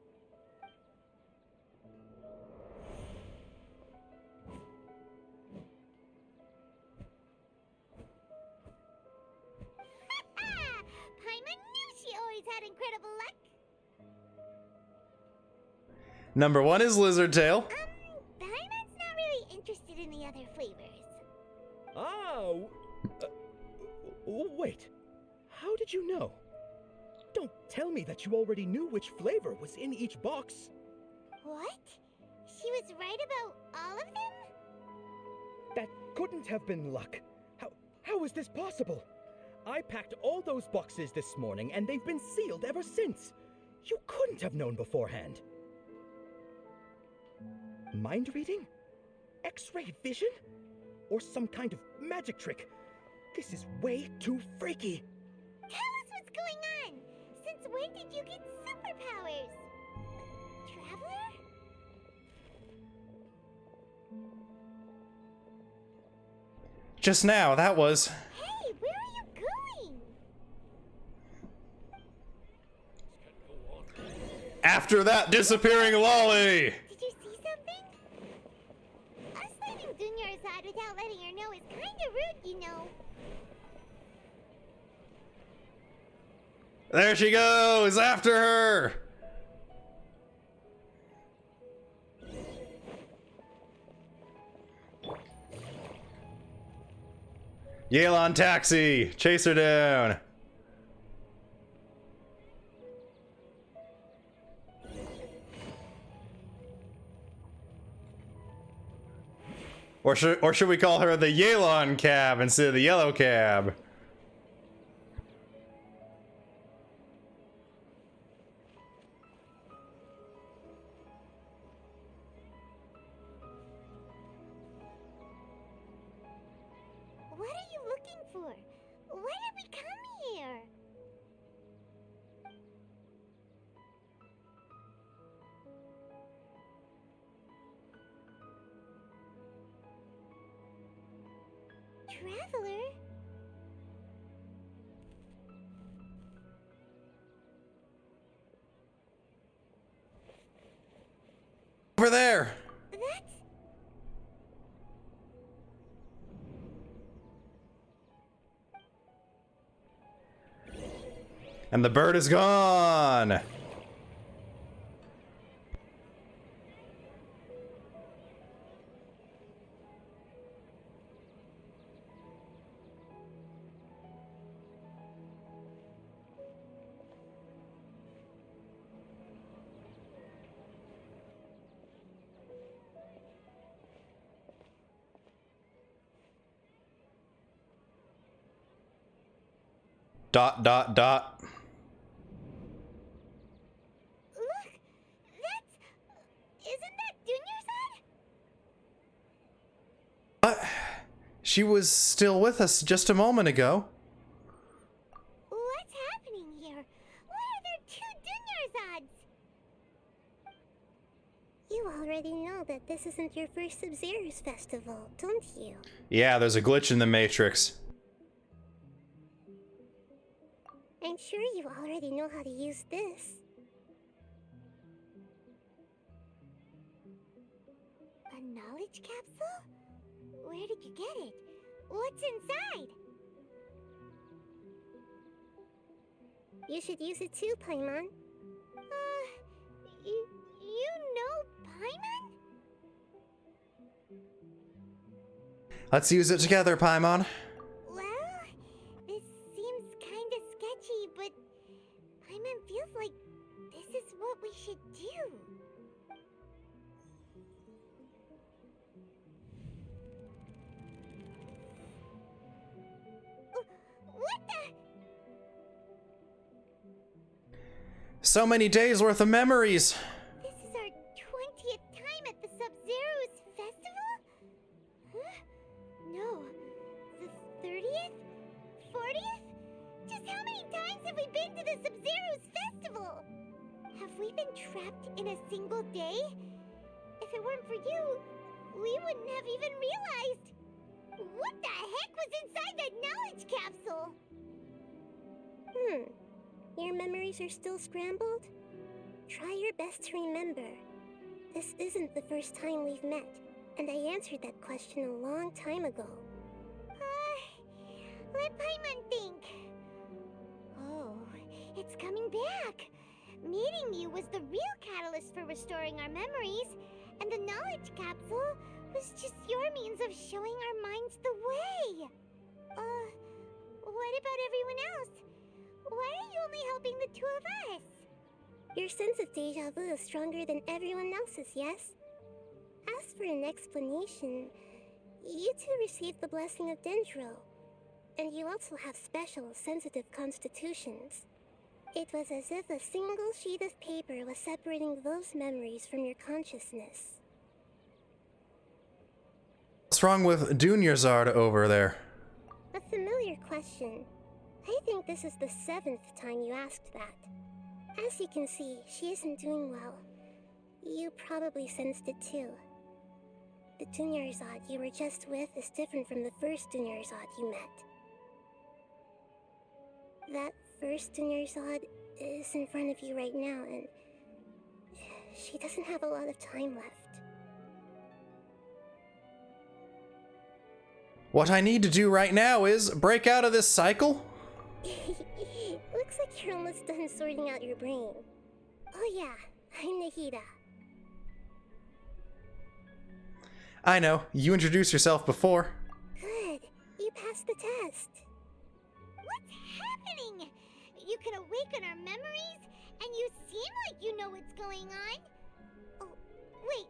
Had incredible luck. Number 1 is lizard tail. Paimon's not really interested in the other flavors. Wait. How did you know? Don't tell me that you already knew which flavor was in each box. What? She was right about all of them? That couldn't have been luck. How is this possible? I packed all those boxes this morning, and they've been sealed ever since. You couldn't have known beforehand. Mind reading? X-ray vision? Or some kind of magic trick? This is way too freaky. Tell us what's going on. Since when did you get superpowers? Traveler? Just now, that was... Hey, where are you going? After that disappearing lolly! Did you see something? Us leaving Dunyarzad without letting her know is kinda rude, you know. There she goes! After her! Yelan taxi! Chase her down! Or should we call her the Yelan cab instead of the yellow cab? What are you looking for? Why did we come here? Traveler? Over there! That's... And the bird is gone! Dot, dot, dot. Look! That's... Isn't that Dunyarzad? What? She was still with us just a moment ago. What's happening here? Why are there two Dunyarzads? You already know that this isn't your first SABZERUZ festival, don't you? Yeah, there's a glitch in the Matrix. I'm sure you already know how to use this. A knowledge capsule? Where did you get it? What's inside? You should use it too, Paimon. You know Paimon? Let's use it together, Paimon. Well, this seems kinda sketchy, but Paimon feels like this is what we should do. What the? So many days worth of memories. This is our 20th time at the SABZERUZ festival? Huh? No. The 30th? 40th? Just how many times have we been to the SABZERUZ festival? Have we been trapped in a single day? If it weren't for you, we wouldn't have even realized. What the heck was inside that knowledge capsule? Your memories are still scrambled? Try your best to remember. This isn't the first time we've met, and I answered that question a long time ago. Let Paimon think. Oh, it's coming back. Meeting you was the real catalyst for restoring our memories, and the knowledge capsule was just your means of showing our minds the way. What about everyone else? Why are you only helping the two of us? Your sense of deja vu is stronger than everyone else's, yes? As for an explanation, you two received the blessing of Dendro, and you also have special, sensitive constitutions. It was as if a single sheet of paper was separating those memories from your consciousness. What's wrong with Dunyarzad over there? A familiar question. I think this is the 7th time you asked that. As you can see, she isn't doing well. You probably sensed it too. The Dunyarzad you were just with is different from the first Dunyarzad you met. That first Dunyarzad is in front of you right now, and she doesn't have a lot of time left. What I need to do right now is break out of this cycle? Looks like you're almost done sorting out your brain. Oh yeah, I'm Nahida. I know, you introduced yourself before. Good, you passed the test. What's happening? You can awaken our memories, and you seem like you know what's going on. Oh, wait,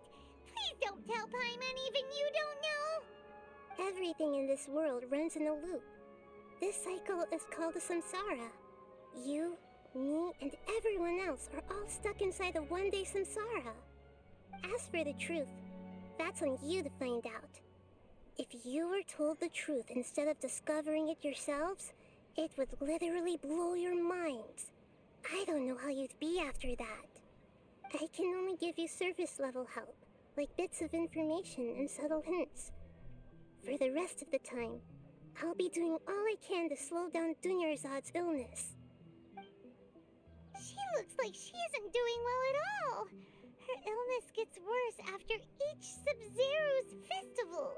please don't tell Paimon even you don't know. Everything in this world runs in a loop. This cycle is called a samsara. You, me, and everyone else are all stuck inside a one-day samsara. As for the truth, that's on you to find out. If you were told the truth instead of discovering it yourselves, it would literally blow your minds. I don't know how you'd be after that. I can only give you surface-level help, like bits of information and subtle hints. For the rest of the time, I'll be doing all I can to slow down Dunyarzad's illness. She looks like she isn't doing well at all. Her illness gets worse after each SABZERUZ festival.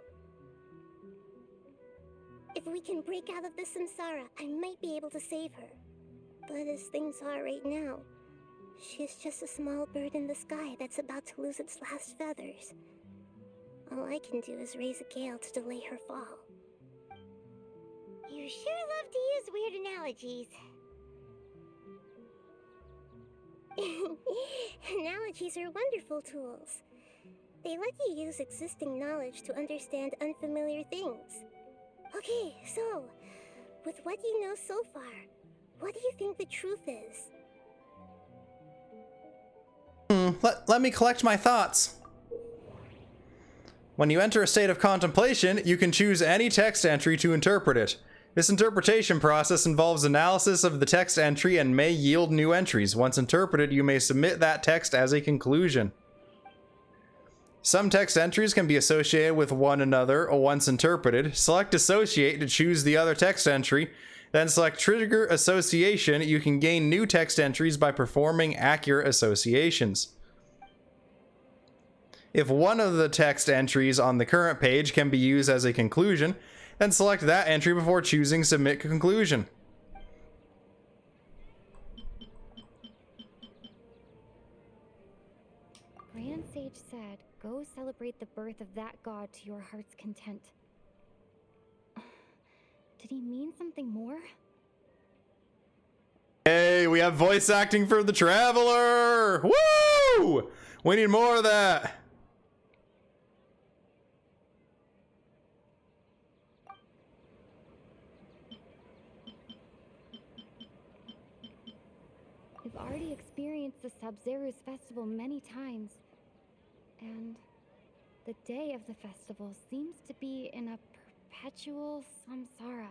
If we can break out of this samsara, I might be able to save her. But as things are right now, she's just a small bird in the sky that's about to lose its last feathers. All I can do is raise a gale to delay her fall. You sure love to use weird analogies. Analogies are wonderful tools. They let you use existing knowledge to understand unfamiliar things. Okay, so, with what you know so far, What do you think the truth is? Let me collect my thoughts. When you enter a state of contemplation, you can choose any text entry to interpret it. This interpretation process involves analysis of the text entry and may yield new entries. Once interpreted, you may submit that text as a conclusion. Some text entries can be associated with one another or once interpreted. Select Associate to choose the other text entry, then select Trigger Association. You can gain new text entries by performing accurate associations. If one of the text entries on the current page can be used as a conclusion, then select that entry before choosing Submit Conclusion. Grand Sage said, "Go celebrate the birth of that god to your heart's content." Did he mean something more? Hey, we have voice acting for the Traveler! Woo! We need more of that. We've already experienced the SABZERUZ festival many times, and the day of the festival seems to be in a perpetual samsara.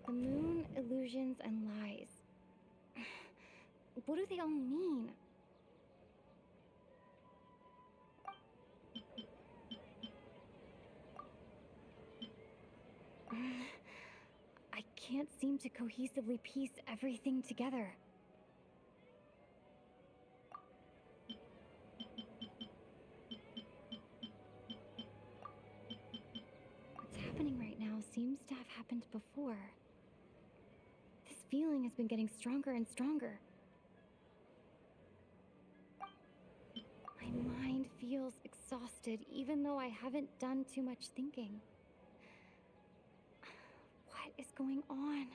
The moon, illusions, and lies. What do they all mean? I can't seem to cohesively piece everything together. What's happening right now seems to have happened before. This feeling has been getting stronger and stronger. My mind feels exhausted, even though I haven't done too much thinking. What is going on?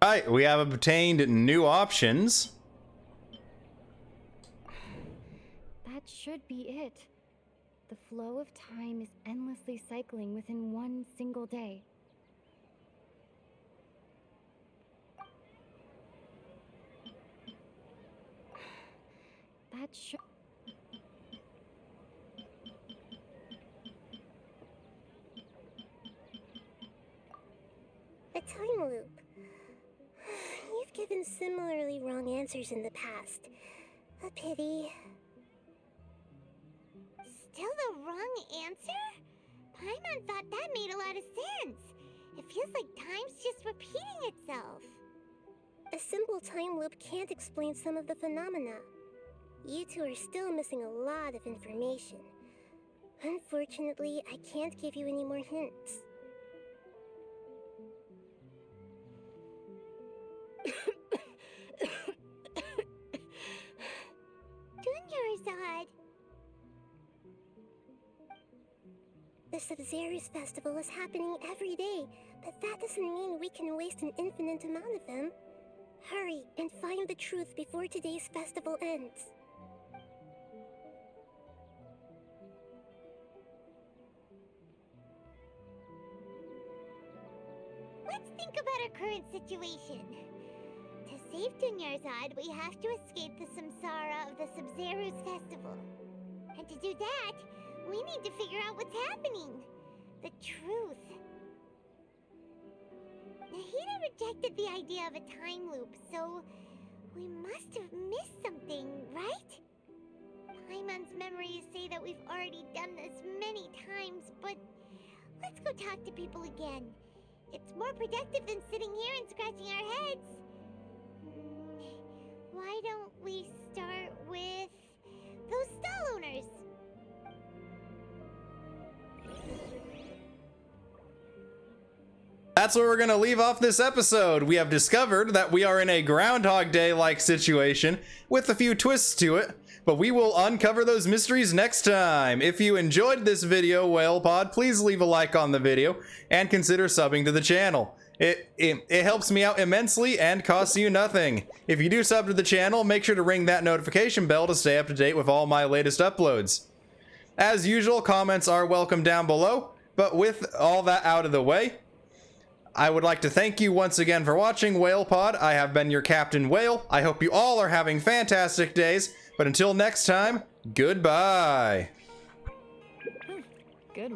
Alright, we have obtained new options. That should be it. The flow of time is endlessly cycling within one single day. That should... A time loop. You've given similarly wrong answers in the past. A pity. Still the wrong answer? Paimon thought that made a lot of sense. It feels like time's just repeating itself. A simple time loop can't explain some of the phenomena. You two are still missing a lot of information. Unfortunately, I can't give you any more hints. Dunyarzad! The SABZERUZ festival is happening every day, but that doesn't mean we can waste an infinite amount of them. Hurry and find the truth before today's festival ends. Let's think about our current situation. To save Dunyarzad, we have to escape the samsara of the SABZERUZ festival. And to do that, we need to figure out what's happening. The truth. Nahida rejected the idea of a time loop, so we must have missed something, right? Paimon's memories say that we've already done this many times, but let's go talk to people again. It's more productive than sitting here and scratching our heads. Why don't we start with those stall owners? That's where we're going to leave off this episode. We have discovered that we are in a Groundhog Day-like situation with a few twists to it, but we will uncover those mysteries next time. If you enjoyed this video, Whale Pod, please leave a like on the video and consider subbing to the channel. It helps me out immensely and costs you nothing. If you do sub to the channel, make sure to ring that notification bell to stay up to date with all my latest uploads. As usual, comments are welcome down below, but with all that out of the way, I would like to thank you once again for watching Whale Pod. I have been your Captain Whale. I hope you all are having fantastic days, but until next time, goodbye. Good